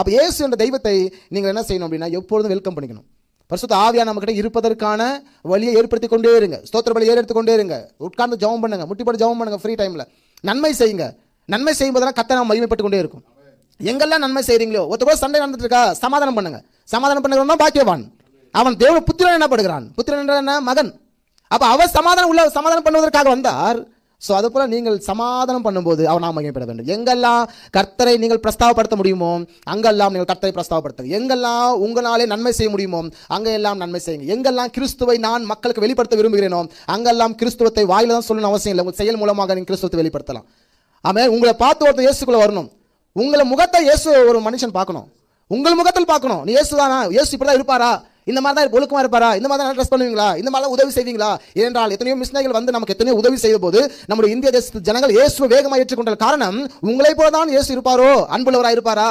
அப்போ இயேசு என்ற தெய்வத்தை நீங்கள் என்ன செய்யணும் அப்படின்னா எப்பொழுதும் வெல்கம் பண்ணிக்கணும். பரிசுத்த ஆவியா நம்ம கிட்ட இருப்பதற்கான வழியை ஏற்படுத்தி கொண்டே இருங்க. ஸ்தோத்திர பலி ஏறெடுத்து கொண்டே இருங்க. உட்கார்ந்து ஜெபம் பண்ணுங்க, முட்டிப்பட்டு ஜெபம் பண்ணுங்க. ஃப்ரீ டைமில் நன்மை செய்யுங்க. நன்மை செய்யும்போதெல்லாம் கர்த்தர் நாம் மகிமைப்பட்டு கொண்டே இருக்கும். எங்கெல்லாம் நன்மை செய்கிறீங்களோ, ஒருத்தர் சண்டை நடந்துட்டு இருக்கா, சமாதானம் பண்ணுங்க. சமாதானம் பண்ணுறவன் தான் பாக்கியவான். அவன் தேவ புத்திரன் என்னப்படுகிறான். புத்திரன் என்ற என்ன? மகன். அப்போ அவர் சமாதானம் பண்ணுவதற்காக வந்தார். ஸோ அது போல நீங்கள் சமாதானம் பண்ணும்போது அவர் நாம் மகிமைப்பட வேண்டும். எங்கெல்லாம் கர்த்தரை நீங்கள் பிரஸ்தாவப்படுத்த முடியுமோ அங்கெல்லாம் நீங்கள் கர்த்தரை பிரஸ்தாவப்படுத்துங்க. எங்கெல்லாம் உங்களாலே நன்மை செய்ய முடியுமோ அங்கெல்லாம் நன்மை செய்யுங்க. எங்கெல்லாம் கிறிஸ்துவை நான் மக்களுக்கு வெளிப்படுத்த விரும்புகிறேனோ அங்கெல்லாம் கிறிஸ்துவத்தை வாயில தான் சொல்லணும் அவசியம் இல்லை. உங்கள் செயல் மூலமாக நீங்கள் கிறிஸ்துவத்தை வெளிப்படுத்தலாம். ஆமே, உங்களை பார்த்து ஒருத்தர் இயேசுக்குள்ள வரணும். உங்களை முகத்தை இயேசு ஒரு மனுஷன் பார்க்கணும். உங்கள் முகத்தில் பார்க்கணும். நீ இயேசு தானா? இயேசு இப்படி தான் இருப்பாரா? இந்த மாதிரி தான் ஒழுக்கமா இருப்பாரா? இந்த மாதிரி தான் ட்ரெஸ் பண்ணுவீங்களா? இந்த மாதிரி தான் உதவி செய்வீங்களா? ஏனென்றால் எத்தனையோ மிஷினரிகள் வந்து நமக்கு எத்தனையோ உதவி செய்த போது நம்முடைய இந்திய தேசத்து ஜனங்கள் இயேசுவை வேகமாக ஏற்றுக்கொண்ட காரணம் உங்களை போல தான் இயேசு இருப்பாரோ, அன்புள்ளவராக இருப்பாரா?